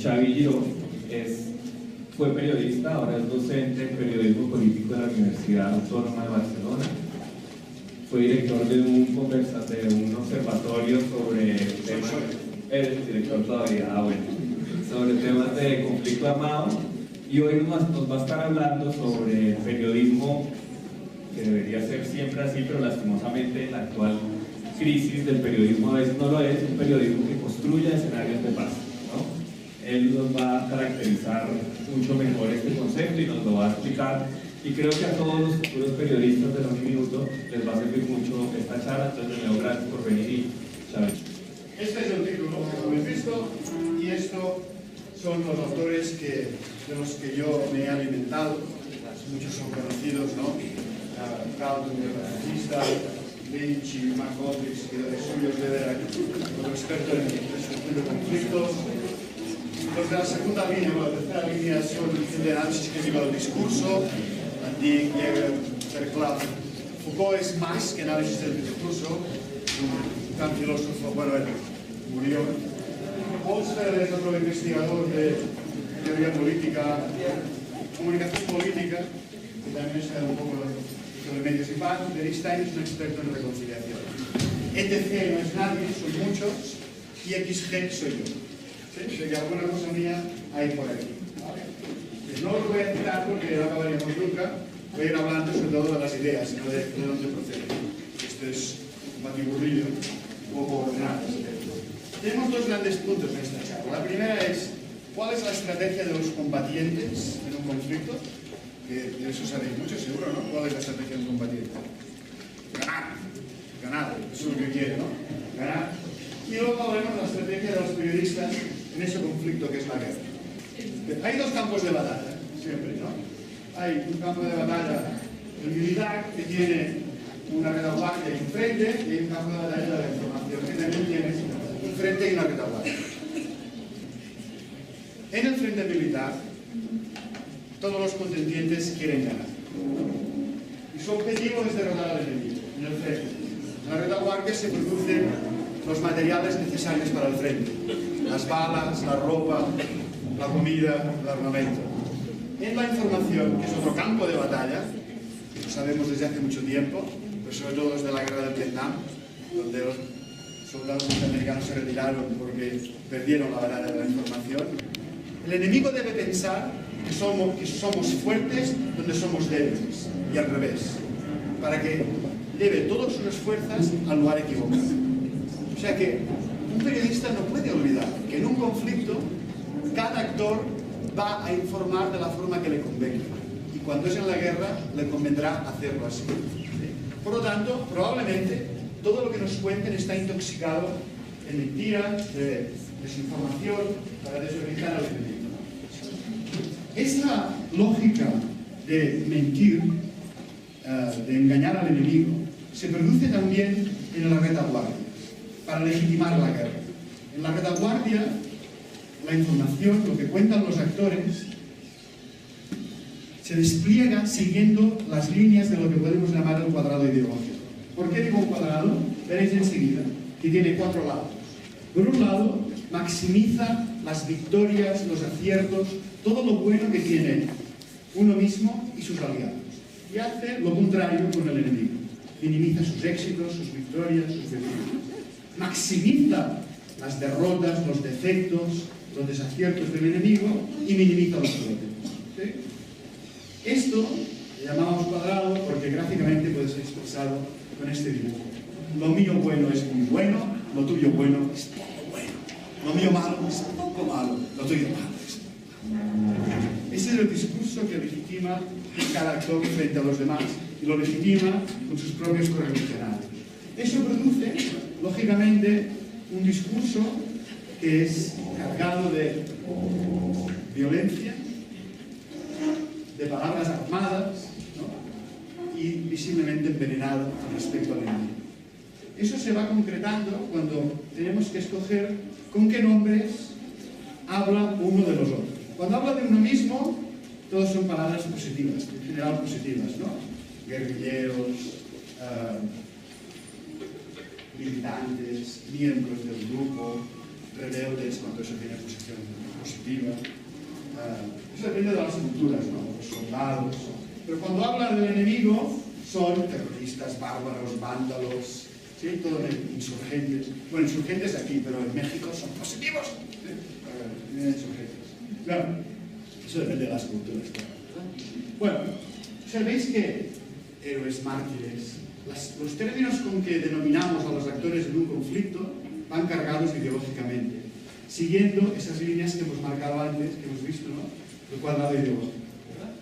Xavi Giró fue periodista, ahora es docente en periodismo político de la Universidad Autónoma de Barcelona. Fue director de un observatorio sobre temas, eres director todavía, sobre temas de conflicto armado, y hoy nos va a estar hablando sobre el periodismo, que debería ser siempre así, pero lastimosamente en la actual crisis del periodismo a veces no lo es, un periodismo que construya escenarios de paz, ¿no? Él nos va a caracterizar mucho mejor este concepto y nos lo va a explicar, y creo que a todos los futuros periodistas de Un Minuto les va a servir mucho esta charla. Entonces, de nuevo, gracias por venir y Xavi. Este es el título que habéis visto, y estos son los autores de los que yo me he alimentado. Muchos son conocidos, ¿no? Galton, el fascista, Lynch y Mark Aldrich, que de suyos debe ser otro experto en resolución de conflictos. Los de la segunda línea o la tercera línea son el de análisis crítico del discurso, Andy, Jäger, Verclav. Foucault es más que análisis del discurso, un gran filósofo, bueno, él murió. Polster es otro investigador de teoría política, comunicación política, que también sabe un poco sobre medios y paz. Beristain es un experto en reconciliación. ETC no es nadie, son muchos, y XG soy yo. ¿Sí? O sea que alguna cosa mía hay por aquí. ¿Vale? No os voy a citar porque no acabaríamos nunca. Voy a ir hablando sobre todo de las ideas, no de dónde proceden. Esto es un batiburrillo un poco ordenado. Tenemos dos grandes puntos en esta charla. La primera es, ¿cuál es la estrategia de los combatientes en un conflicto? Que de eso sabéis mucho, seguro, ¿no? ¿Cuál es la estrategia de un combatiente? Ganar. Ganar, eso es lo que quiere, ¿no? Ganar. Y luego hablaremos de la estrategia de los periodistas en ese conflicto que es la guerra. Hay dos campos de batalla, siempre, ¿no? Hay un campo de batalla, el militar, que tiene una retaguardia y un frente, y hay un campo de batalla de la información, que también tiene un frente y una retaguardia. En el frente militar, todos los contendientes quieren ganar. Y su objetivo es derrotar al enemigo, en el frente. En la retaguardia se producen los materiales necesarios para el frente. Las balas, la ropa, la comida, el armamento. En la información, que es otro campo de batalla, que lo sabemos desde hace mucho tiempo, pero sobre todo desde la guerra del Vietnam, donde los soldados norteamericanos se retiraron porque perdieron la batalla de la información, el enemigo debe pensar que somos fuertes donde somos débiles, y al revés, para que lleve todas sus fuerzas al lugar equivocado. O sea que un periodista no puede olvidar que en un conflicto cada actor va a informar de la forma que le convenga, y cuando es en la guerra le convendrá hacerlo así. Por lo tanto, probablemente todo lo que nos cuenten está intoxicado en mentiras, de desinformación, para desorientar al enemigo. Esa lógica de mentir, de engañar al enemigo, se produce también en la retaguardia, para legitimar la guerra. En la retaguardia, la información, lo que cuentan los actores, se despliega siguiendo las líneas de lo que podemos llamar el cuadrado ideológico. ¿Por qué digo un cuadrado? Veréis enseguida que tiene 4 lados. Por un lado, maximiza las victorias, los aciertos, todo lo bueno que tiene uno mismo y sus aliados. Y hace lo contrario con el enemigo. Minimiza sus éxitos, sus victorias, sus virtudes. Maximiza las derrotas, los defectos, los desaciertos del enemigo y minimiza los problemas. ¿Sí? Esto le llamamos cuadrado porque gráficamente puede ser expresado con este dibujo. Lo mío bueno es muy bueno, lo tuyo bueno es poco bueno. Lo mío malo es poco malo, lo tuyo malo es poco malo. Ese es el discurso que legitima cada actor frente a los demás y lo legitima con sus propios correligionarios. Eso produce, lógicamente, un discurso que es cargado de violencia, de palabras armadas, ¿no? Y visiblemente envenenado respecto al enemigo. Eso se va concretando cuando tenemos que escoger con qué nombres habla uno de los otros. Cuando habla de uno mismo, todos son palabras positivas, en general positivas, ¿no? Guerrilleros, militantes, miembros del grupo, rebeldes cuando eso tiene posición positiva. Eso depende de las culturas, ¿no? Los soldados. Pero cuando habla del enemigo, son terroristas, bárbaros, vándalos, ¿sí? Todo insurgentes. Bueno, insurgentes aquí, pero en México son positivos. ¿Sí? Insurgentes. Claro, eso depende de las culturas. Bueno, sabéis que héroes, mártires, los términos con que denominamos a los actores en un conflicto van cargados ideológicamente, siguiendo esas líneas que hemos marcado antes, que hemos visto, ¿no? El cuadrado ideológico, ¿verdad?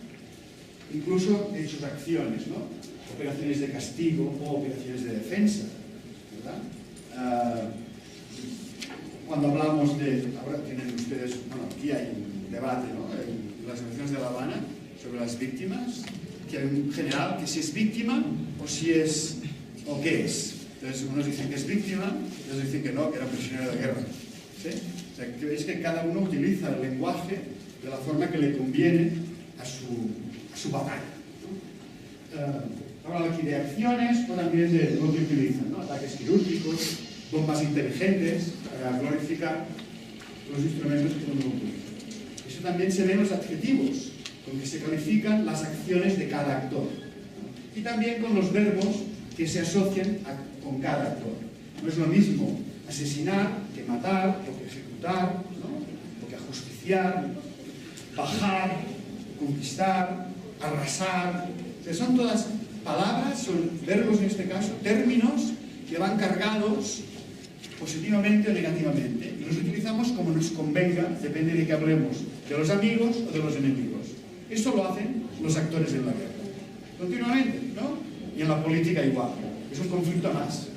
Incluso en sus acciones, ¿no? Operaciones de castigo o operaciones de defensa, ¿verdad? Cuando hablamos de... Ahora tienen ustedes... Bueno, aquí hay un debate, ¿no? En las elecciones de La Habana sobre las víctimas, que hay un general que si es víctima o si es... o qué es. Entonces unos dicen que es víctima, otros dicen que no, que era prisionero de guerra. ¿Sí? O sea, que veis que cada uno utiliza el lenguaje de la forma que le conviene a su batalla, ¿no? Habla aquí de acciones o también de lo que utilizan, ¿no? Ataques quirúrgicos, bombas inteligentes para glorificar los instrumentos que uno utiliza. Eso también se ve en los adjetivos, con que se califican las acciones de cada actor, ¿no? Y también con los verbos que se asocian con cada actor. No es lo mismo asesinar que matar, o que ejecutar, ¿no? O que ajusticiar, bajar, conquistar, arrasar. O sea, son todas palabras, son verbos en este caso, términos que van cargados positivamente o negativamente. Y los utilizamos como nos convenga, depende de que hablemos de los amigos o de los enemigos. Esto lo hacen los actores en la guerra, continuamente, ¿no? Y en la política igual. Es un conflicto más,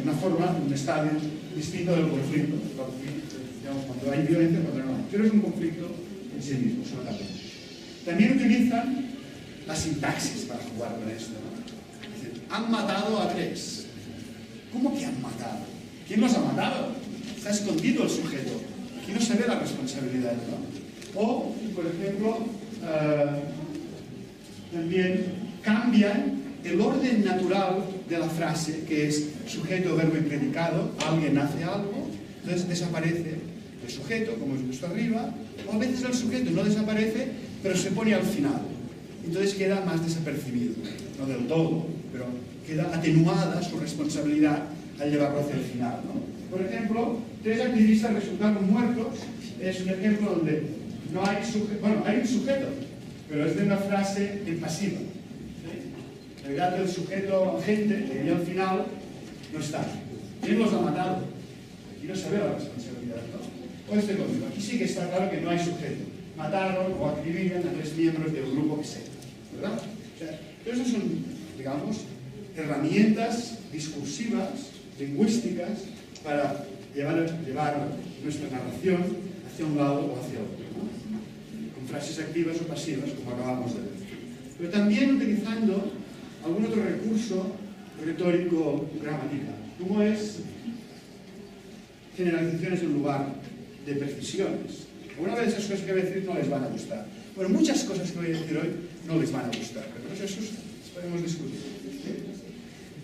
una forma, un estadio distinto del conflicto. Digamos, cuando hay violencia, cuando no hay. Pero es un conflicto en sí mismo, también utilizan la sintaxis para jugar con esto, ¿no? Es decir, han matado a 3. ¿Cómo que han matado? ¿Quién los ha matado? Está escondido el sujeto. Aquí no se ve la responsabilidad, ¿no? O, por ejemplo, también cambian el orden natural de la frase, que es sujeto, verbo y predicado. Alguien hace algo, entonces desaparece el sujeto, como hemos visto arriba, o a veces el sujeto no desaparece, pero se pone al final. Entonces queda más desapercibido, no del todo, pero queda atenuada su responsabilidad al llevarlo hacia el final, ¿no? Por ejemplo, 3 activistas resultaron muertos. Es un ejemplo donde no hay sujeto, bueno, hay un sujeto, pero es de una frase en pasiva. ¿Sí? En realidad el sujeto agente, que viene al final, no está. ¿Quién los ha matado? Aquí no se ve la responsabilidad, ¿no? O este código. Aquí sí que está claro que no hay sujeto. Mataron o acribillan a 3 miembros del grupo que sea, ¿verdad? O sea, esas son, digamos, herramientas discursivas, lingüísticas, para llevar nuestra narración hacia un lado o hacia otro, ¿no? Con frases activas o pasivas, como acabamos de ver. Pero también utilizando algún otro recurso retórico gramatical, como es generalizaciones en lugar de precisiones. Alguna de esas cosas que voy a decir no les van a gustar. Bueno, muchas cosas que voy a decir hoy no les van a gustar, pero eso podemos discutir. ¿Sí?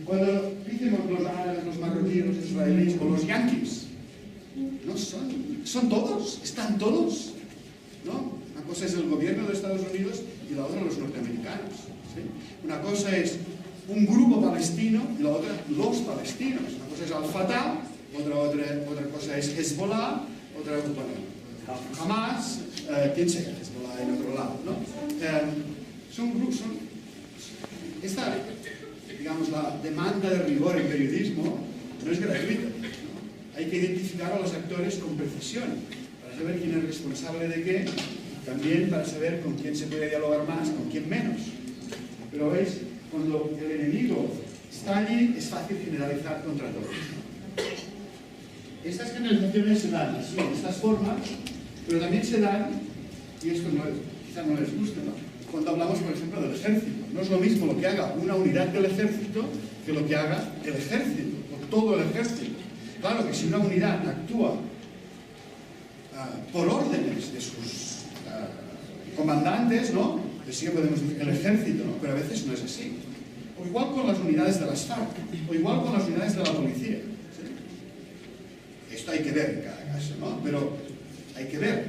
Cuando dicen los árabes, los marroquíes, los israelíes o los yanquis, no son todos, están todos, ¿no? Una cosa es el gobierno de Estados Unidos y la otra los norteamericanos, ¿sí? Una cosa es un grupo palestino y la otra los palestinos. Una cosa es Al-Fatah, otra cosa es Hezbollah, otra, bueno, Hamas, quien sea, Hezbollah en otro lado, ¿no? Son grupos, esta, digamos, la demanda de rigor en periodismo no es gratuita, ¿no? Hay que identificar a los actores con precisión, para saber quién es responsable de qué, también para saber con quién se puede dialogar más, con quién menos. Pero veis, cuando el enemigo está allí, es fácil generalizar contra todos. Estas generalizaciones se dan así, de estas formas, pero también se dan, y esto quizá no les guste, ¿no? Cuando hablamos, por ejemplo, del ejército. No es lo mismo lo que haga una unidad del ejército que lo que haga el ejército, o todo el ejército. Claro que si una unidad actúa por órdenes de sus comandantes, ¿no? Pues sí que podemos decir el ejército, ¿no? Pero a veces no es así. O igual con las unidades de las FARC, o igual con las unidades de la policía. ¿Sí? Esto hay que ver en cada caso, ¿no? Pero hay que ver,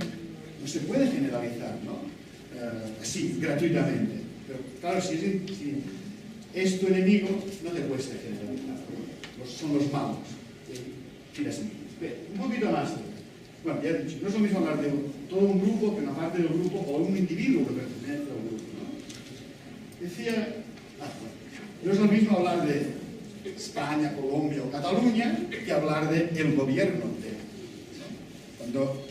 no se puede generalizar, ¿no? Así, gratuitamente. Pero claro, si es tu enemigo, no te puedes generalizar, ¿no? Son los malos. Mira, un poquito más. Bueno, ya he dicho, no es lo mismo hablar de todo un grupo que una parte del grupo o un individuo que pertenece al grupo, ¿no? Decía, no es lo mismo hablar de España, Colombia o Cataluña que hablar del gobierno entero, ¿no? Cuando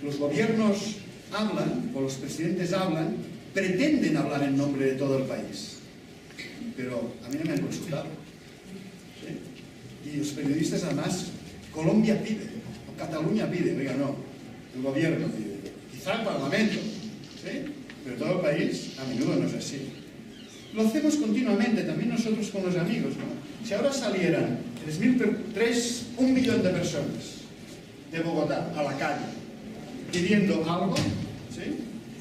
los gobiernos hablan, o los presidentes hablan, pretenden hablar en nombre de todo el país. Pero a mí no me han consultado. ¿Sí? Y los periodistas, además, Colombia pide, o Cataluña pide, oiga, no, el gobierno pide, quizá el Parlamento, ¿sí? Pero todo el país a menudo no es así. Lo hacemos continuamente, también nosotros con los amigos, ¿no? Si ahora salieran 1 millón de personas de Bogotá a la calle pidiendo algo, ¿sí?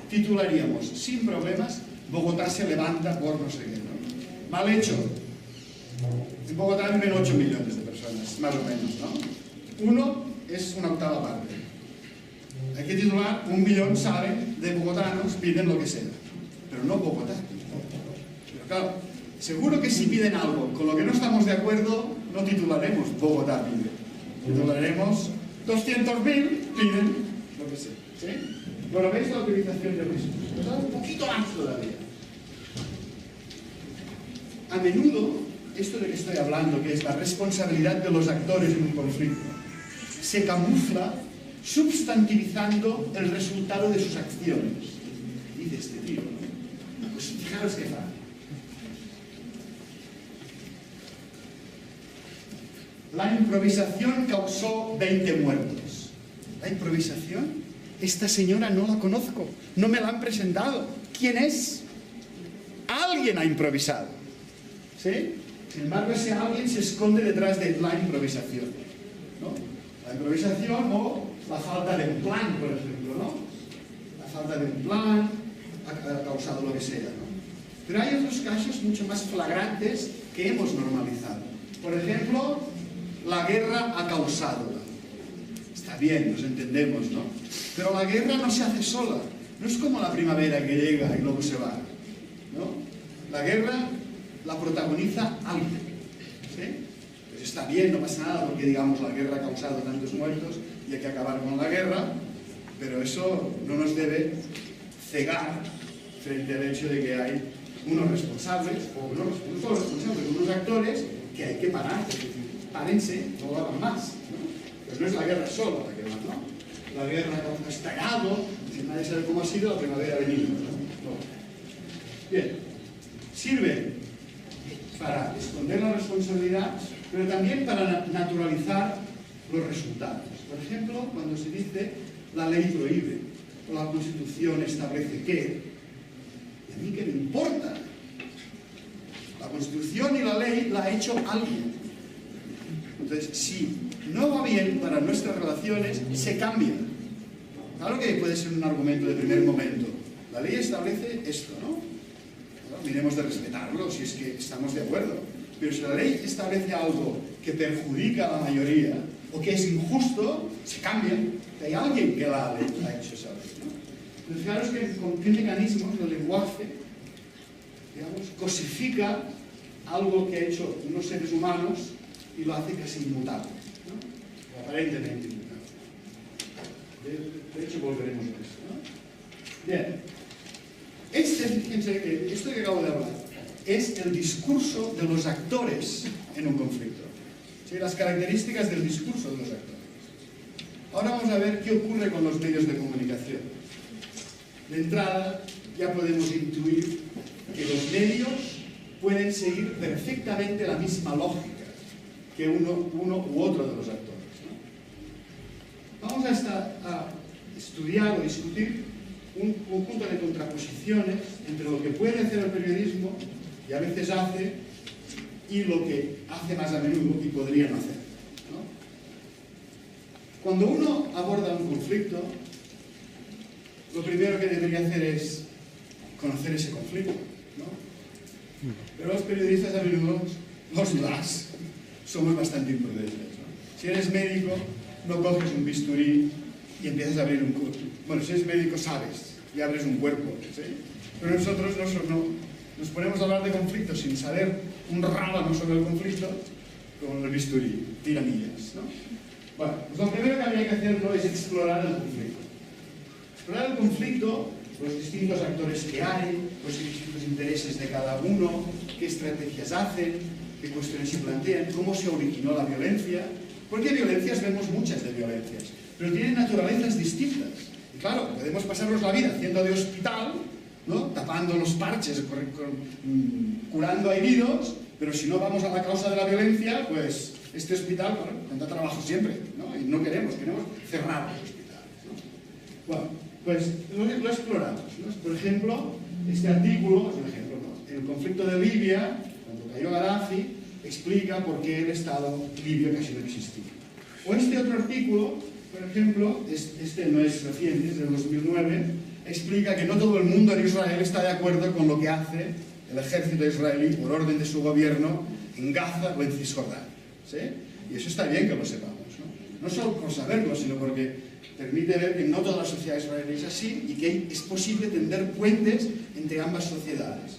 Titularíamos, sin problemas, Bogotá se levanta por no sé qué, ¿no? Mal hecho. En Bogotá viven 8 millones de personas, más o menos, ¿no? Uno es una octava parte. Hay que titular, 1 millón saben de bogotanos, piden lo que sea, pero no Bogotá. Pero claro, seguro que si piden algo con lo que no estamos de acuerdo, no titularemos Bogotá pide. Titularemos 200.000 piden lo que sea, ¿sí? Bueno, ¿veis la utilización de discursos? Pues un poquito más todavía. A menudo, esto de que estoy hablando, que es la responsabilidad de los actores en un conflicto, se camufla substantivizando el resultado de sus acciones. Dice este tío, ¿no? Pues fijaros qué fácil. La improvisación causó 20 muertos. ¿La improvisación? Esta señora no la conozco, no me la han presentado. ¿Quién es? Alguien ha improvisado. ¿Sí? Sin embargo, ese alguien se esconde detrás de la improvisación, ¿no? La improvisación o la falta de un plan, por ejemplo, ¿no? La falta de un plan ha causado lo que sea, ¿no? Pero hay otros casos mucho más flagrantes que hemos normalizado. Por ejemplo, la guerra ha causado. Está bien, nos entendemos, ¿no? Pero la guerra no se hace sola. No es como la primavera que llega y luego se va, ¿no? La guerra la protagoniza alguien, ¿sí? Pues está bien, no pasa nada porque digamos la guerra ha causado tantos muertos y hay que acabar con la guerra, pero eso no nos debe cegar frente al hecho de que hay unos responsables, o no solo responsables, unos actores que hay que parar. Es decir, párense, no lo hagan más, ¿no? Pero no es la guerra sola la que va, ¿no? La guerra ha estallado, nadie sabe cómo ha sido, la primavera ha venido, ¿no? Bien, sirve para esconder la responsabilidad, pero también para naturalizar los resultados. Por ejemplo, cuando se dice la ley prohíbe, o la Constitución establece que, ¿y a mí qué me importa? La Constitución y la ley la ha hecho alguien. Entonces, si no va bien para nuestras relaciones, se cambia. Claro que puede ser un argumento de primer momento. La ley establece esto, ¿no? Miremos de respetarlo si es que estamos de acuerdo. Pero si la ley establece algo que perjudica a la mayoría o que es injusto, se cambia. Hay alguien que la ha hecho esa ley, ¿no? Entonces, fijaros que con qué mecanismos el lenguaje, digamos, cosifica algo que ha hecho unos seres humanos y lo hace casi inmutable, ¿no? O aparentemente inmutable. De hecho, volveremos a eso, ¿no? Bien. Esto que acabo de hablar es el discurso de los actores en un conflicto. ¿Sí? Las características del discurso de los actores. Ahora vamos a ver qué ocurre con los medios de comunicación. De entrada, ya podemos intuir que los medios pueden seguir perfectamente la misma lógica que uno u otro de los actores, ¿no? Vamos a estudiar o discutir un conjunto de contraposiciones entre lo que puede hacer el periodismo y a veces hace y lo que hace más a menudo y podría no hacer, ¿no? Cuando uno aborda un conflicto, lo primero que debería hacer es conocer ese conflicto, ¿no? Pero los periodistas a menudo, somos bastante imprudentes, ¿no? Si eres médico, no coges un bisturí y empiezas a abrir un cuerpo. Bueno, si eres médico sabes y abres un cuerpo, ¿sí? Pero nosotros no nos ponemos a hablar de conflictos sin saber un rábano sobre el conflicto con el bisturí, tiramillas, ¿no? Bueno, pues lo primero que habría que hacerlo es explorar el conflicto. Explorar el conflicto, los distintos actores que hay, los distintos intereses de cada uno, qué estrategias hacen, qué cuestiones se plantean, cómo se originó la violencia. Porque violencias vemos muchas de violencias, pero tienen naturalezas distintas. Y claro, podemos pasarnos la vida haciendo de hospital, ¿no? Tapando los parches, curando a heridos, pero si no vamos a la causa de la violencia, pues este hospital, bueno, tendrá trabajo siempre, ¿no? Y no queremos cerrar los hospitales, ¿no? Bueno, pues lo exploramos, ¿no? Por ejemplo, este artículo es un ejemplo, ¿no? El conflicto de Libia, cuando cayó Gaddafi, explica por qué el Estado libio casi no existía. O este otro artículo, por ejemplo, este no es reciente, es del 2009, explica que no todo el mundo en Israel está de acuerdo con lo que hace el ejército israelí por orden de su gobierno en Gaza o en Cisjordania, ¿sí? Y eso está bien que lo sepamos, ¿no? No solo por saberlo, sino porque permite ver que no toda la sociedad israelí es así y que es posible tender puentes entre ambas sociedades.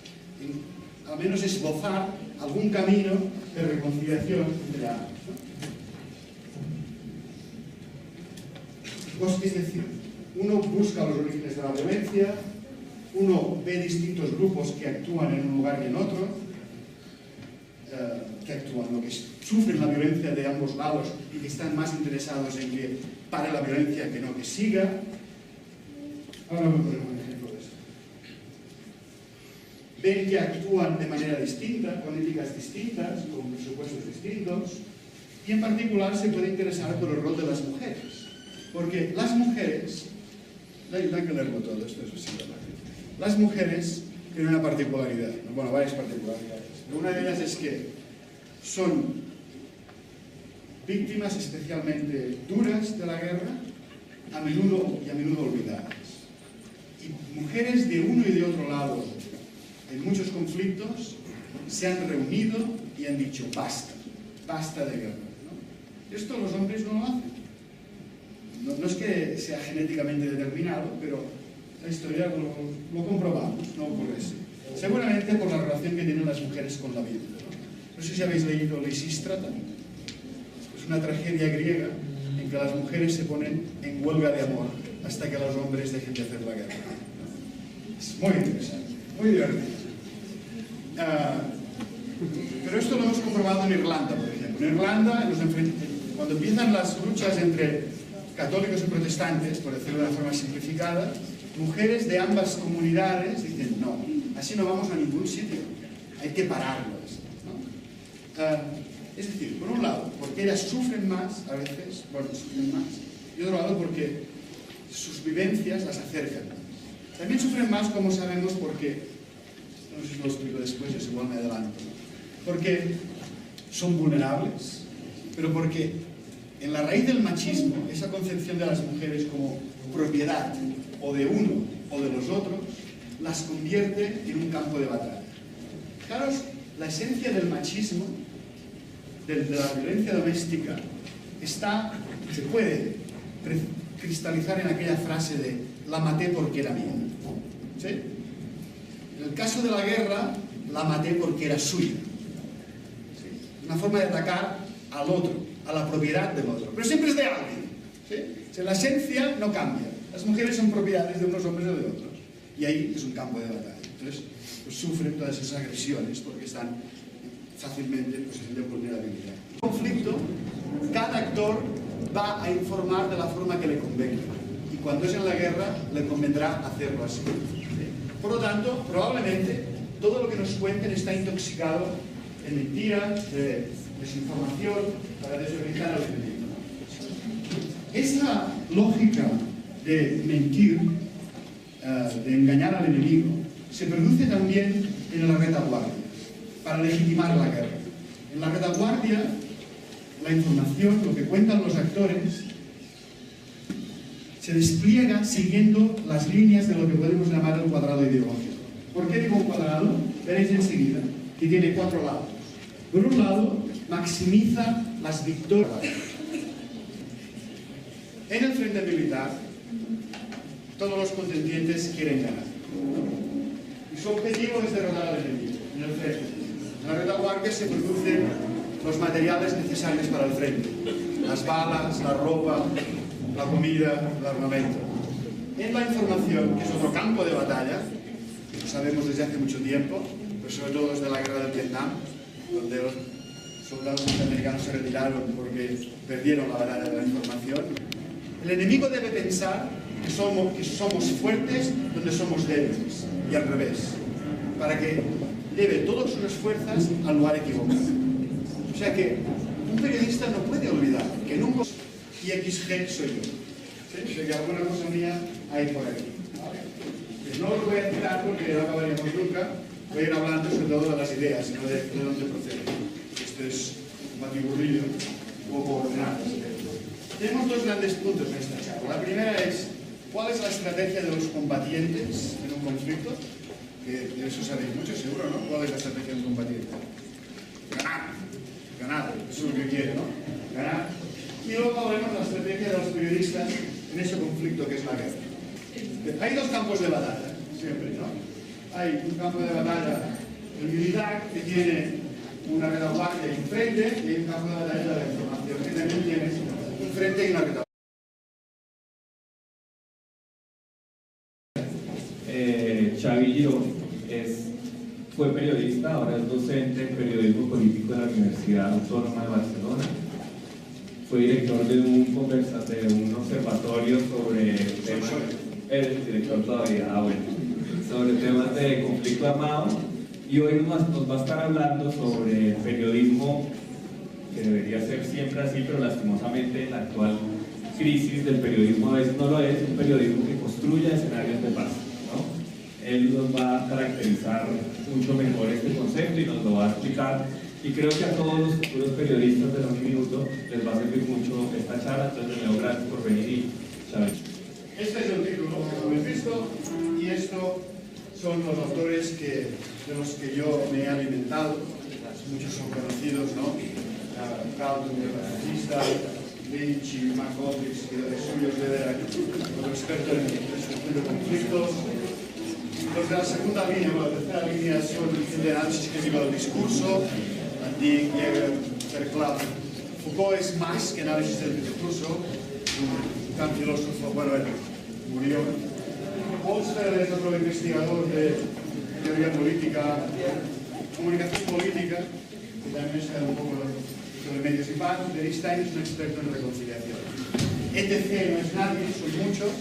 Al menos esbozar algún camino de reconciliación entre ambos, ¿no? Pues, es decir, uno busca los orígenes de la violencia, uno ve distintos grupos que actúan en un lugar y en otro, que sufren la violencia de ambos lados y que están más interesados en que pare la violencia que no que siga. Ahora voy a poner un ejemplo de esto. Ven que actúan de manera distinta, con éticas distintas, con presupuestos distintos, y en particular se puede interesar por el rol de las mujeres, porque las mujeres, no hay que leerlo todo, esto es así, las mujeres tienen una particularidad, bueno, varias particularidades. Una de ellas es que son víctimas especialmente duras de la guerra, a menudo olvidadas. Y mujeres de uno y de otro lado, en muchos conflictos, se han reunido y han dicho basta de guerra, ¿no? Esto los hombres no lo hacen. No es que sea genéticamente determinado, pero la historia lo comprobamos, no ocurre así. Seguramente por la relación que tienen las mujeres con la vida, ¿no? No sé si habéis leído Lisístrata. Es una tragedia griega en que las mujeres se ponen en huelga de amor hasta que los hombres dejen de hacer la guerra. Es muy interesante, muy divertido. Pero esto lo hemos comprobado en Irlanda, por ejemplo. En Irlanda, cuando empiezan las luchas entre católicos y protestantes, por decirlo de una forma simplificada, mujeres de ambas comunidades dicen, no, así no vamos a ningún sitio, hay que pararlo esto, ¿no? Es decir, por un lado, porque ellas sufren más, a veces, bueno, sufren más, y otro lado, porque sus vivencias las acercan más. También sufren más, como sabemos, porque, no sé si lo explico después, yo igual me adelanto, ¿no? Porque son vulnerables, pero porque en la raíz del machismo, esa concepción de las mujeres como propiedad, o de uno o de los otros, las convierte en un campo de batalla. Fijaros, la esencia del machismo, de la violencia doméstica, se puede cristalizar en aquella frase de la maté porque era mía. ¿Sí? En el caso de la guerra, la maté porque era suya. ¿Sí? Una forma de atacar al otro, a la propiedad del otro. Pero siempre es de alguien. ¿Sí? O sea, la esencia no cambia. Las mujeres son propiedades de unos hombres o de otros. Y ahí es un campo de batalla. Entonces, pues sufren todas esas agresiones porque están fácilmente en posición de vulnerabilidad. En un conflicto, cada actor va a informar de la forma que le convenga. Y cuando es en la guerra, le convendrá hacerlo así. Por lo tanto, probablemente, todo lo que nos cuenten está intoxicado de mentiras, de desinformación, para desorientar al enemigo. Esa lógica de mentir, de engañar al enemigo, se produce también en la retaguardia, para legitimar la guerra. En la retaguardia, la información, lo que cuentan los actores, se despliega siguiendo las líneas de lo que podemos llamar el cuadrado ideológico. ¿Por qué digo un cuadrado? Veréis enseguida que tiene 4 lados. Por un lado, maximiza las victorias. En el frente militar, todos los contendientes quieren ganar. Y su objetivo es derrotar al enemigo en el frente. En la retaguardia se producen los materiales necesarios para el frente. Las balas, la ropa, la comida, el armamento. En la información, que es otro campo de batalla, que lo sabemos desde hace mucho tiempo, pero sobre todo desde la guerra del Vietnam, donde los soldados norteamericanos se retiraron porque perdieron la batalla de la información. El enemigo debe pensar que somos fuertes donde somos débiles, y al revés, para que lleve todas sus fuerzas al lugar equivocado. O sea que un periodista no puede olvidar que en un y XG soy yo. ¿Sí? O sea que alguna cosa mía hay por aquí. ¿Vale? Pues no lo voy a citar porque no acabaríamos nunca. Voy a ir hablando sobre todo de las ideas, no de dónde proceden. Esto es un batiburrillo un poco ordenado. Tenemos dos grandes puntos en esta charla. La primera es cuál es la estrategia de los combatientes en un conflicto. Que de eso sabéis mucho, seguro, ¿no? ¿Cuál es la estrategia de un combatiente? Ganar. Ganar, eso es lo que quiere, ¿no? Ganar. Y luego hablaremos de la estrategia de los periodistas en ese conflicto que es la guerra. Hay dos campos de batalla, siempre, ¿no? Hay un campo de batalla, el militar, que tiene una retaguardia y un frente, y hay un campo de batalla de la información, que también tiene un frente y una retaguardia. Xavi Giró fue periodista, ahora es docente en periodismo político de la Universidad Autónoma de Barcelona. Fue director de un observatorio sobre temas, el director todavía, sobre temas de conflicto armado, y hoy nos va a estar hablando sobre periodismo, que debería ser siempre así, pero lastimosamente en la actual crisis del periodismo a veces no lo es, un periodismo que construya escenarios de paz. Él nos va a caracterizar mucho mejor este concepto y nos lo va a explicar, y creo que a todos los futuros periodistas de los minutos les va a servir mucho esta charla. Entonces, de nuevo, gracias por venir y Xavi. Este es el título que habéis visto, y estos son los autores de los que yo me he alimentado. Muchos son conocidos, ¿no? Carlton, el fascista, Lynch y Mark Aldrich, que de los suyos debe ser otro experto en resolución de conflictos. Los de la segunda línea o la tercera línea son de análisis crítico del discurso, Dick, Jäger, Verclav. Foucault es más que análisis del discurso, un gran filósofo, bueno, él murió. Polster es otro investigador de teoría política, comunicación política, que también está un poco sobre medios y paz. Stein es un experto en reconciliación. ETC no es nadie, son muchos.